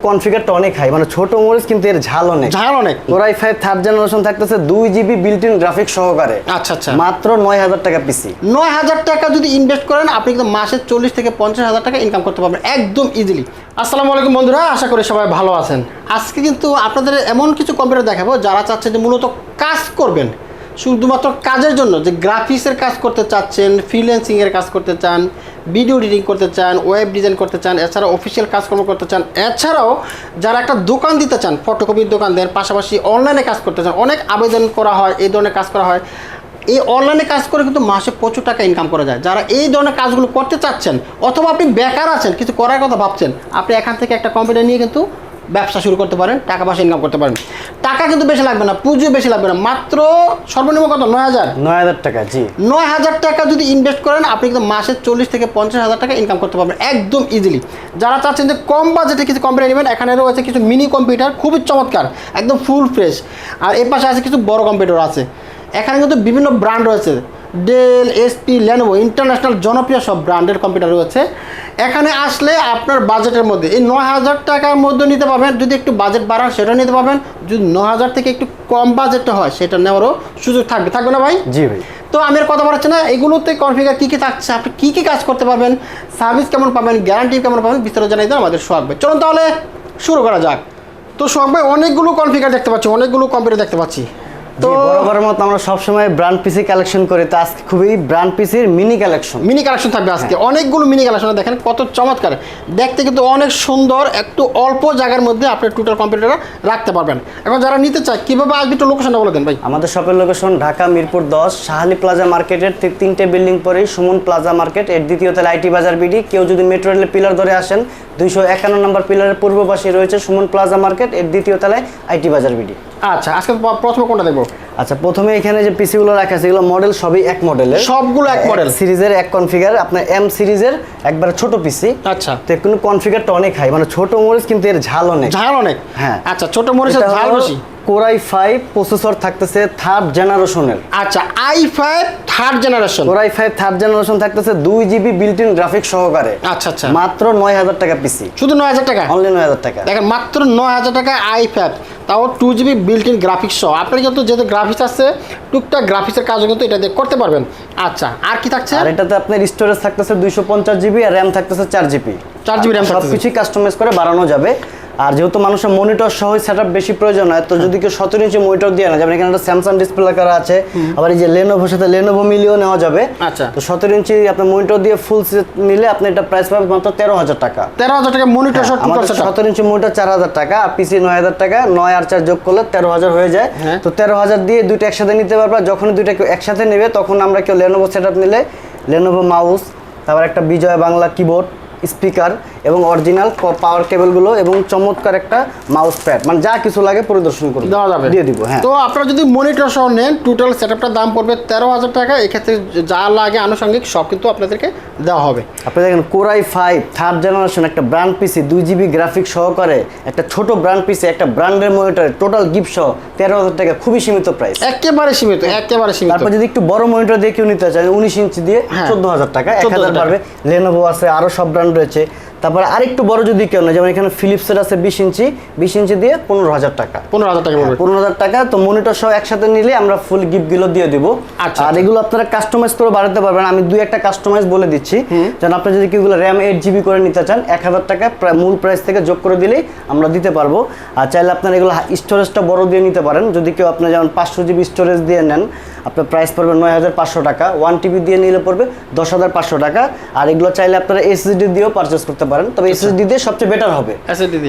কনফিগারটা অনেক হাই, মানে ছোট মরিচ কিন্তু এর ঝাল অনেক। Core i5 থার্ড জেনারেশন থাকতেছে 2GB বিল্ট ইন গ্রাফিক্স সহকারে। আচ্ছা আচ্ছা, মাত্র 9000 টাকা পিসি। 9000 টাকা যদি ইনভেস্ট করেন আপনি কিন্তু মাসে 40 থেকে 50,000 টাকা ইনকাম করতে পারবেন একদম ইজিলি। আসসালামু আলাইকুম বন্ধুরা, আশা করি সবাই ভালো আছেন। আজকে কিন্তু আপনাদের এমন কিছু কম্পিউটার দেখাবো যারা চাচ্ছে যে মূলত কাজ করবেন শুধুমাত্র কাজের জন্য, যে গ্রাফিক্সের কাজ করতে চাচ্ছেন, ফ্রিল্যান্সিংয়ের কাজ করতে চান, ভিডিও এডিটিং করতে চান, ওয়েব ডিজাইন করতে চান, এছাড়াও অফিসিয়াল কাজকর্ম করতে চান, এছাড়াও যারা একটা দোকান দিতে চান, ফটোকপির দোকান দেন, পাশাপাশি অনলাইনে কাজ করতে চান, অনেক আবেদন করা হয়, এই ধরনের কাজ করা হয়। এই অনলাইনে কাজ করে কিন্তু মাসে প্রচুর টাকা ইনকাম করা যায়। যারা এই ধরনের কাজগুলো করতে চাচ্ছেন অথবা আপনি বেকার আছেন, কিছু করার কথা ভাবছেন, আপনি এখান থেকে একটা কম্পিউটার নিয়ে কিন্তু ব্যবসা শুরু করতে পারেন, টাকা পয়সা ইনকাম করতে পারেন। টাকা কিন্তু বেশি লাগবে না, পুঁজিও বেশি লাগবে না, মাত্র সর্বনিম্ন কত 9000 টাকা। জি, 9000 টাকা যদি ইনভেস্ট করেন আপনি কিন্তু মাসে 40 থেকে 50,000 টাকা ইনকাম করতে পারবেন একদম ইজিলি। যারা চাচ্ছেন যে কম বাজেটে কিছু কম্পিউটার নেবেন, এখানে রয়েছে কিছু মিনি কম্পিউটার খুবই চমৎকার, একদম ফুল ফ্রেশ। আর এর পাশে আছে কিছু বড় কম্পিউটার আছে। এখানে কিন্তু বিভিন্ন ব্র্যান্ড রয়েছে, ডেল, এসপি, লেনোভো, ইন্টারন্যাশনাল জনপ্রিয় সব ব্র্যান্ডের কম্পিউটার রয়েছে। এখানে আসলে আপনার বাজেটের মধ্যে এই 9000 টাকার মধ্যে নিতে পারবেন। যদি একটু বাজেট বাড়ান সেটা নিতে পারবেন, যদি 9000 থেকে একটু কম বাজেটে হয় সেটা নেওয়ারও সুযোগ থাকবে না ভাই? জি ভাই। তো আমি আর কথা বলছি না, এগুলোতে কনফিগার কী কী থাকছে, আপনি কী কী কাজ করতে পারবেন, সার্ভিস কেমন পাবেন, গ্যারান্টি কেমন পাবেন, বিস্তারিত জানাই দেন আমাদের সোহাগ ভাই। চলুন তাহলে শুরু করা যাক। তো সোহাগ ভাই, অনেকগুলো কনফিগার দেখতে পাচ্ছি, অনেকগুলো কম্পিউটার দেখতে পাচ্ছি। তো বরাবরের মতো আমরা সবসময় ব্র্যান্ড পিসি কালেকশন করি, তো আজকে খুবই ব্র্যান্ড পিসির মিনি কালেকশন থাকবে আজকে। অনেকগুলো মিনি কালেকশন দেখেন কত চমৎকার, দেখতে কিন্তু অনেক সুন্দর। একটু অল্প জায়গার মধ্যে আপনি টোটাল কম্পিউটার রাখতে পারবেন। এখন যারা নিতে চায় কীভাবে আসবে একটু লোকেশনটা বলে দেন ভাই। আমাদের শপের লোকেশন ঢাকা মিরপুর 10 শাহালি প্লাজা মার্কেটের ঠিক 3টে বিল্ডিং পরেই সুমন প্লাজা মার্কেট, এর দ্বিতীয় তলায় আইটি বাজার বিডি। কেউ যদি মেট্রো রেলের পিলার ধরে আসেন 251 নম্বর পিলারের পূর্ব পাশে রয়েছে সুমন প্লাজা মার্কেট, এর দ্বিতীয় তলায় আইটি বাজার বিডি। আচ্ছা, আজকে প্রথমে কোনটা দেখবো? আচ্ছা, প্রথমে এখানে যে পিসিগুলো রাখা আছে এগুলো মডেল সবই এক মডেলের, সবগুলো এক মডেল সিরিজের এক কনফিগার, আপনার এম সিরিজের একবারে ছোট পিসি। আচ্ছা, তো কিন্তু কনফিগারটা অনেক হাই, মানে ছোট মরিচ কিন্তু এর ঝাল অনেক। হ্যাঁ, আচ্ছা, ছোট মরিচের ঝাল বেশি। Core i5 প্রসেসর থাকতেছে থার্ড জেনারেশনের। আচ্ছা, i5 third generation. Core i5 third generation থাকতেছে 2GB বিল্ট ইন গ্রাফিক্স সহকারে। আচ্ছা আচ্ছা, মাত্র 9000 টাকা পিসি। শুধু 9000 টাকা, অনলি 9000 টাকা। দেখেন মাত্র 9000 টাকা i5, তাও 2GB বিল্ট ইন গ্রাফিক্স সহ। আপনার কিন্তু যেহেতু গ্রাফিক্স আছে, টুকটাক গ্রাফিক্সের কাজও কিন্তু এটা দিয়ে করতে পারবেন। আচ্ছা, আর কি থাকছে? আর এটাতে আপনার স্টোরেজ থাকতেছে 250GB আর র্যাম থাকতেছে 4GB। 4GB র্যাম, সবকিছু কাস্টমাইজ করে বাড়ানো যাবে। আর যেহেতু মানুষের মনিটর সহ সেটআপ বেশি প্রয়োজন হয়, তো যদি কেউ 17 ইঞ্চি মনিটর দিয়ে না, যেমন এখানে একটা স্যামসাং ডিসপ্লে করা আছে, আবার এই যে লেনোভোর সাথে লেনোভো মিলিও নেওয়া যাবে। আচ্ছা, তো 17 ইঞ্চি আপনার মনিটর দিয়ে ফুল সেট নিলে আপনি এটা প্রাইস পাবেন মাত্র 13000 টাকা। 13000 টাকা মনিটর সহ টোটাল সেটআপ। 17 ইঞ্চি মনিটর 4000 টাকা, আর পিসি 9000 টাকা, 9 আর 4 যোগ করলে 13000 হয়ে যায়। তো 13000 দিয়ে দুইটা একসাথে নিতে পারবা। যখন দুইটা কেউ একসাথে নেবে তখন আমরা কেউ লেনোভো সেটআপ নিলে লেনোভো মাউস, তারপর একটা বিজয় বাংলা কিবোর্ড, স্পিকার এবং অরিজিনাল পাওয়ার কেবলগুলো এবং চমৎকার একটা মাউস প্যাড, মানে যা কিছু লাগে পরিদর্শন করে দেওয়া যাবে, দিয়ে দিব। হ্যাঁ, তো আপনারা যদি মনিটর সহ নেন টোটাল সেটআপটার দাম পড়বে 13000 টাকা। এক্ষেত্রে যা লাগে আনুষঙ্গিক সব কিন্তু আপনাদেরকে দেওয়া হবে। আপনি দেখেন Core i5 থার্ড জেনারেশন একটা ব্র্যান্ড পিসি, 2GB গ্রাফিক্স সহকারে একটা ছোট ব্র্যান্ড পিসি, একটা ব্র্যান্ডের মনিটর, টোটাল গিফট সহ 13000 টাকা, খুবই সীমিত প্রাইস, একেবারে সীমিত, একেবারে সীমিত। তারপর যদি একটু বড় মনিটর দিয়ে কেউ নিতে চায় 19 ইঞ্চি দিয়ে 14000 টাকা, 1000 পারবে। লেনোভো আছে, আরও সব ব্র্যান্ড রয়েছে। তারপরে আরেকটু বড় যদি কেউ না, যেমন এখানে ফিলিপসের আছে 20 ইঞ্চি দিয়ে 15000 টাকা। 15000 টাকা পড়বে, 15000 টাকা। তো মনিটর সহ একসাথে নিলে আমরা ফুল গিফটগুলো দিয়ে দিব। আচ্ছা, আর এগুলো আপনারা কাস্টমাইজ করে বাড়াতে পারবেন। আমি দুই একটা কাস্টমাইজ বলে দিচ্ছি, যেন আপনি যদি কেউ র্যাম 8GB করে নিতে চান 1000 টাকা মূল প্রাইস থেকে যোগ করে দিলেই আমরা দিতে পারবো। আর চাইলে আপনারা এগুলো স্টোরেজটা বড় দিয়ে নিতে পারেন। যদি কেউ আপনি যেমন 500GB স্টোরেজ দিয়ে নেন, আপনার প্রাইস পড়বে 9500 টাকা। 1TB দিয়ে নিলে পড়বে 10500 টাকা। আর এগুলো চাইলে আপনারা SSD দিয়েও পারচেস করতে পারেন, তবে SSD দিয়ে সবচেয়ে বেটার হবে।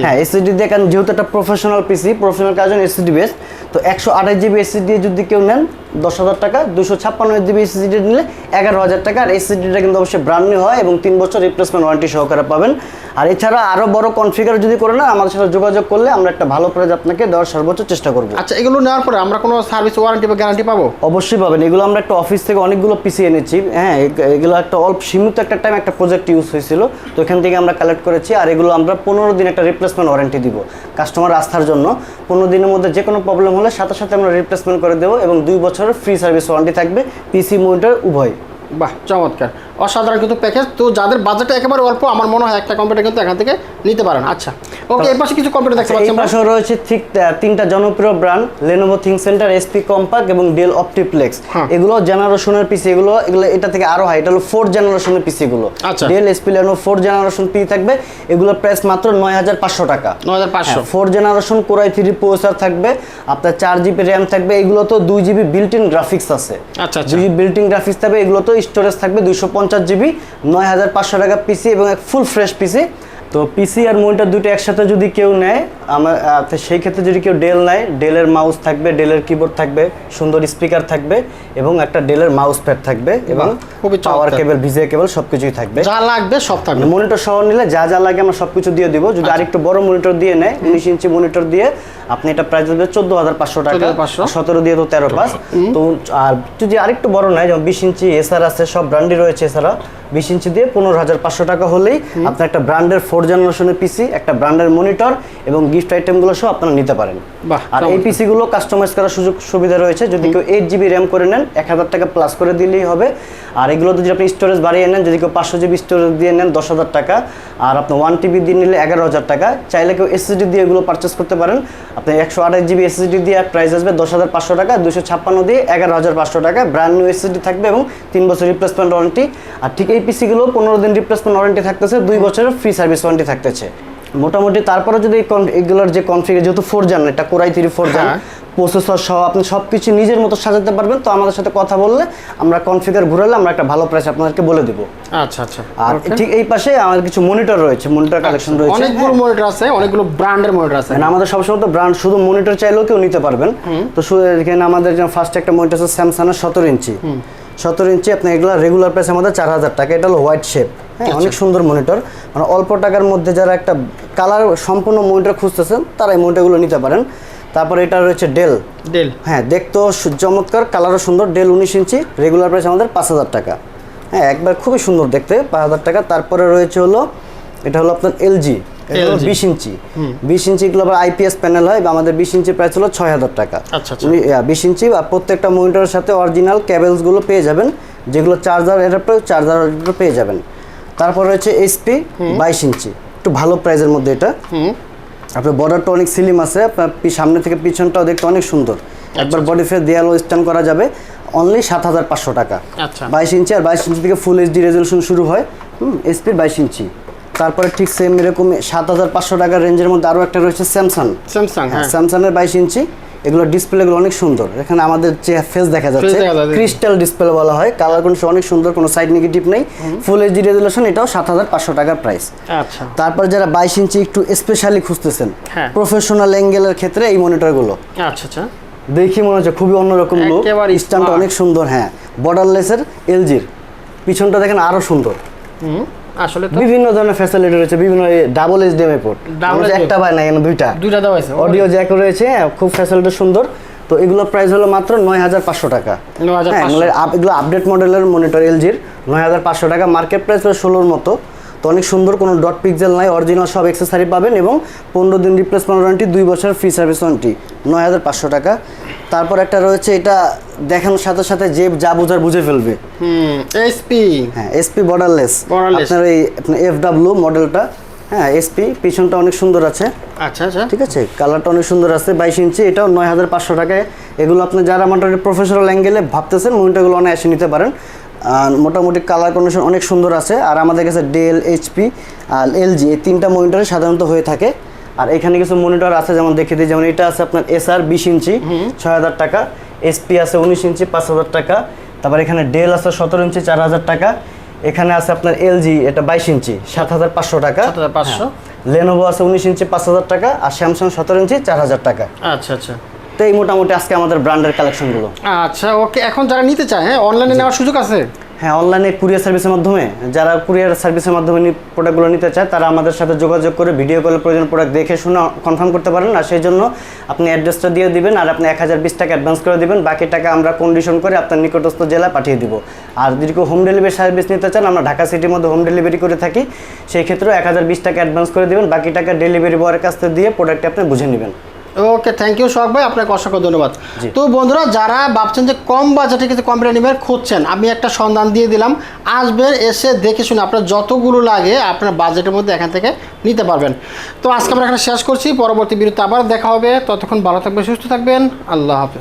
হ্যাঁ, SSD দিয়ে, কারণ যেহেতু একটা প্রফেশনাল পিসি, প্রফেশনাল কাজের জন্য SSD বেস্ট। তো 128GB SSD দিয়ে যদি কেউ নেন 10000 টাকা, 256GB SSD নিলে 11000 টাকা। আর SSDটা কিন্তু অবশ্যই ব্র্যান্ড নিউ হয় এবং 3 বছর রিপ্লেসমেন্ট ওয়ারেন্টি সহকারে পাবেন। আর এছাড়া আরও বড় কনফিগার যদি করে না, আমাদের সাথে যোগাযোগ করলে আমরা একটা ভালো প্রাইস আপনাকে দেওয়ার সর্বোচ্চ চেষ্টা করবো। আচ্ছা, এগুলো নেওয়ার পরে আমরা কোনো সার্ভিস ওয়ারেন্টি বা গ্যারান্টি পাবো? অবশ্যই পাবেন। এগুলো আমরা একটা অফিস থেকে অনেকগুলো পিসি এনেছি। হ্যাঁ, এগুলো একটা অল্প সীমিত একটা টাইম একটা প্রজেক্ট ইউজ হয়েছিল, তো এখান থেকে আমরা কালেক্ট করেছি। আর এগুলো আমরা 15 দিন একটা রিপ্লেসমেন্ট ওয়ারেন্টি দিব কাস্টমার আস্থার জন্য। 15 দিনের মধ্যে যে কোনো প্রবলেম হলে সাথে সাথে আমরা রিপ্লেসমেন্ট করে দেবো এবং 2 বছরের ফ্রি সার্ভিস ওয়ারেন্টি থাকবে, পিসি মনিটর উভয়। বাহ, চমৎকার। অসাধারণ কিন্তু প্যাকেজ। তো যাদের বাজেটটা একেবারে অল্প, আমার মনে হয় একটা কম্পিউটার কিন্তু এখান থেকে নিতে পারেন। আচ্ছা ওকে, এর পাশে কিছু কম্পিউটার দেখতে পাচ্ছি। এই পাশে রয়েছে ঠিক তিনটা জনপ্রিয় brand, Lenovo ThinkCentre, HP Compact এবং Dell Optiplex। এগুলো জেনারেশনের পিসি, এগুলো এটা থেকে আরো হাই, এটা হলো 4 জেনারেশনের পিসি গুলো। Dell HP Lenovo 4 জেনারেশন পিসি থাকবে, এগুলোর প্রাইস মাত্র 9500 টাকা। 9500। 4 জেনারেশন Core i3 প্রসেসর থাকবে, আপনার 4GB RAM থাকবে, এগুলো তো 2GB বিল্ট ইন গ্রাফিক্স আছে। আচ্ছা 2GB বিল্ট ইন গ্রাফিক্স থাকবে, এগুলো তো স্টোরেজ থাকবে 250GB, 9500 টাকা পিসি এবং এক ফুল ফ্রেশ পিসি। তো পিসি আর মনিটর দুটো একসাথে যদি কেউ নেয়, আমার সেই ক্ষেত্রে যদি কেউ ডেল নেয়, ডেলের মাউস থাকবে, ডেলের কিবোর্ড থাকবে, সুন্দর স্পিকার থাকবে এবং একটা ডেলের মাউস প্যাড থাকবে এবং পাওয়ার কেবল, ভিজিএ কেবল সবকিছুই থাকবে, যা লাগবে সব থাকবে। মনিটর সহ নিলে যা যা লাগে আমরা সবকিছু দিয়ে দিব। যদি আরেকটু বড় মনিটর দিয়ে নেয়, 19 ইঞ্চি মনিটর দিয়ে, আপনি এটা প্রাইস দেবে 14500 টাকা, 17 দিয়ে তো 13,500। তো আর যদি আরেকটু বড় নেয়, যেমন 20 ইঞ্চি এসআর আছে, সব ব্র্যান্ডই রয়েছে, এছাড়া 20 ইঞ্চি দিয়ে 15500 টাকা হলেই আপনি একটা ব্র্যান্ডের 4 জেনারেশনের পিসি, একটা ব্র্যান্ডের মনিটর এবং গিফট আইটেমগুলো সহ আপনারা নিতে পারেন। আর এই পিসি গুলো কাস্টমাইজ করার সুযোগ সুবিধা রয়েছে। যদি কেউ 8GB RAM করে নেন, 1000 টাকা প্লাস করে দিলেই হবে। আর এগুলো যদি আপনি স্টোরেজ বাড়িয়ে নেন, যদি কেউ 500GB স্টোরেজ দিয়ে নেন 10,000 টাকা, আর আপনি 1TB দিয়ে নিলে 11,000 টাকা। চাইলে কেউ SSD দিয়ে এগুলো পারচেস করতে পারেন। আপনি 128GB SSD দিয়ে প্রাইস আসবে 10,500 টাকা, 256 দিয়ে 11,500 টাকা। ব্র্যান্ড নিউ SSD থাকবে এবং 3 বছর রিপ্লেসমেন্ট ওয়ারেন্টি। আর ঠিক এই পিসিগুলো 15 দিন রিপ্লেসমেন্ট ওয়ারেন্টি থাকতেছে, 2 বছরের ফ্রি সার্ভিস ওয়ারেন্টি থাকতেছে মোটামুটি। তারপরে যদি এগুলোর যে কনফিগার, যেহেতু 4 জেন, এটা Core i3 4 জেন প্রসেসর সহ আপনি সবকিছু নিজের মতো সাজাতে পারবেন। তো আমাদের সাথে কথা বললে আমরা কনফিগার ঘুরালে আমরা একটা ভালো প্রাইস আপনাদেরকে বলে দিব। আচ্ছা আচ্ছা। আর ঠিক এই পাশে আমাদের কিছু মনিটর রয়েছে, মনিটর কালেকশন রয়েছে, অনেকগুলো মনিটর আছে, অনেকগুলো ব্র্যান্ডের মনিটর আছে। মানে আমাদের সবসময় তো ব্র্যান্ড, শুধু মনিটর চাইলেও কেউ নিতে পারবেন। তো এখানে আমাদের ফার্স্ট একটা মনিটর আছে স্যামসাংয়ের 17 ইঞ্চি। 17 ইঞ্চি আপনি এগুলো রেগুলার প্রাইস আমাদের 4000 টাকা। এটা হলো হোয়াইট শেপ, হ্যাঁ, অনেক সুন্দর মনিটর। মানে অল্প টাকার মধ্যে যারা একটা কালার সম্পূর্ণ মনিটর খুঁজতেছেন তারা এই মনিটরগুলো নিতে পারেন। তারপরে এটা রয়েছে ডেল, হ্যাঁ, দেখতেও চমৎকার, কালারও সুন্দর। ডেল 19 ইঞ্চি, রেগুলার প্রাইস আমাদের 5000 টাকা। হ্যাঁ, একবার খুবই সুন্দর দেখতে, 5000 টাকা। তারপরে রয়েছে হলো এটা হলো আপনার এলজি, এটা হলো 20 ইঞ্চি। 20 ইঞ্চি এগুলো আবার আইপিএস প্যানেল হয়। আমাদের 20 ইঞ্চি প্রাইস হলো 6000 টাকা। আচ্ছা 20 ইঞ্চি। আর প্রত্যেকটা মনিটরের সাথে অরিজিনাল কেবলসগুলো পেয়ে যাবেন, যেগুলো চার্জার চার্জার পেয়ে যাবেন। তারপর রয়েছে এইচপি 22 ইঞ্চি, একটু ভালো প্রাইসের মধ্যে এটা। আপনার বর্ডারটা অনেক স্লিম আছে, আপনার সামনে থেকে পিছনটাও দেখতে অনেক সুন্দর। একবার বডি ফেস দেয়ালও স্ট্যান্ড করা যাবে, অনলি 7500 টাকা। 22 ইঞ্চি। আর 22 ইঞ্চি থেকে ফুল এইচডি রেজলিউশন শুরু হয়। এইচপির 22 ইঞ্চি। তারপরে ঠিক সেম এরকম 7500 টাকার রেঞ্জের মধ্যে আরও একটা রয়েছে স্যামসাং, স্যামসাংয়ের 22 ইঞ্চি। এগুলো ডিসপ্লেগুলো অনেক সুন্দর, এখানে আমাদের যে ফেস দেখা যাচ্ছে, ক্রিস্টাল ডিসপ্লে বলা হয়। কালার কন্ডিশন অনেক সুন্দর, কোনো সাইড নেগেটিভ নেই, ফুল এইচডি রেজলিউশন। এটাও 7500 টাকার প্রাইস। আচ্ছা। তারপর যারা 22 ইঞ্চি একটু স্পেশালি খুঁজতেছেন প্রফেশনাল অ্যাঙ্গেলের ক্ষেত্রে, এই মনিটরগুলো আচ্ছা আচ্ছা দেখি মনে হচ্ছে খুবই অন্যরকম লুক, স্ট্যান্ডটা অনেক সুন্দর। হ্যাঁ, বর্ডারলেসের এলজির, পিছনটা দেখেন আরো সুন্দর। আসলে বিভিন্ন ধরনের ফ্যাসিলিটি রয়েছে, বিভিন্ন ডাবল এইচডিএমআই পোর্ট, একটা বা না, দুইটা দেওয়া আছে, অডিও জ্যাক রয়েছে, খুব ফ্যাসিলিটি সুন্দর। তো এগুলো প্রাইস হলো মাত্র 9500 টাকা। এগুলো আপডেট মডেলের মনিটর এলজির, 9500 টাকা। মার্কেট প্রাইস হলো 16-র মতো। তো অনেক সুন্দর, কোনো ডট পিক্সেল নাই, অরিজিনাল সব অ্যাক্সেসরি পাবেন এবং 15 দিন রিপ্লেসমেন্ট ওয়ারেন্টি, 2 বছর ফ্রি সার্ভিস ওয়ারেন্টি, 9500 টাকা। তারপর একটা রয়েছে, এটা দেখানোর সাথে সাথে যে যা বোঝার বুঝে ফেলবে, এসপি, হ্যাঁ, এসপি বর্ডারলেস। আপনার এই এফডব্লিউ মডেলটা, হ্যাঁ, এসপি, পিছনটা অনেক সুন্দর আছে। আচ্ছা আচ্ছা, ঠিক আছে, কালারটা অনেক সুন্দর আছে। 22 ইঞ্চি, এটাও 9500 টাকায়। এগুলো আপনি যারা মোটামুটি প্রফেশনাল অ্যাঙ্গেলে ভাবতেছেন, মনিটরগুলো অনায়াসে নিতে পারেন। মোটামুটি কালার কন্ডিশন অনেক সুন্দর আছে। আর আমাদের কাছে ডেল, এইচপি আর এলজি, এই 3টা মনিটরে সাধারণত হয়ে থাকে। আর এখানে কিছু মনিটর আছে, যেমন দেখিয়ে দিই, যেমন এটা আছে আপনার এসআর 20 ইঞ্চি, 6000 টাকা। এসপি আছে 19 ইঞ্চি, 5000 টাকা। তারপর এখানে ডেল আছে 17 ইঞ্চি, 4000 টাকা। এখানে আছে আপনার এলজি, এটা 22 ইঞ্চি, 7500 টাকা। লেনোভো আছে 19 ইঞ্চি, 5000 টাকা। আর স্যামসাং 17 ইঞ্চি, 4000 টাকা। আচ্ছা আচ্ছা। তো এই মোটামুটি আজকে আমাদের ব্র্যান্ডের কালেকশনগুলো। আচ্ছা ওকে, এখন যারা নিতে চায়, হ্যাঁ, অনলাইনে নেওয়ার সুযোগ আছে? হ্যাঁ, অনলাইনে কুরিয়ার সার্ভিসের মাধ্যমে, যারা কুরিয়ার সার্ভিসের মাধ্যমে প্রোডাক্টগুলো নিতে চায় তারা আমাদের সাথে যোগাযোগ করে ভিডিও কলে প্রয়োজন প্রোডাক্ট দেখে শুনে কনফার্ম করতে পারেন। আর সেই জন্য আপনি অ্যাড্রেসটা দিয়ে দিবেন, আর আপনি 1020 টাকা অ্যাডভান্স করে দিবেন। বাকি টাকা আমরা কন্ডিশন করে আপনার নিকটস্থ জেলায় পাঠিয়ে দিব। আর যদি কেউ হোম ডেলিভারি সার্ভিস নিতে চান, আমরা ঢাকা সিটির মধ্যে হোম ডেলিভারি করে থাকি। সেই ক্ষেত্রেও 1020 টাকা অ্যাডভান্স করে দিবেন, বাকি টাকা ডেলিভারি বয়ের কাছ থেকে দিয়ে প্রোডাক্টটা আপনি বুঝে নেবেন। ওকে, থ্যাংক ইউ সোহাগ ভাই, আপনাকে অসংখ্য ধন্যবাদ। তো বন্ধুরা, যারা ভাবছেন যে কম বাজেটে কিছু কম্পিউটার নেবেন খুঁজছেন, আমি একটা সন্ধান দিয়ে দিলাম। আসবেন, এসে দেখে শুনে আপনার যতগুলো লাগে আপনার বাজেটের মধ্যে এখান থেকে নিতে পারবেন। তো আজকে আমরা এখানে শেষ করছি, পরবর্তী ভিডিওতে আবার দেখা হবে। ততক্ষণ ভালো থাকবেন, সুস্থ থাকবেন, আল্লাহ হাফেজ।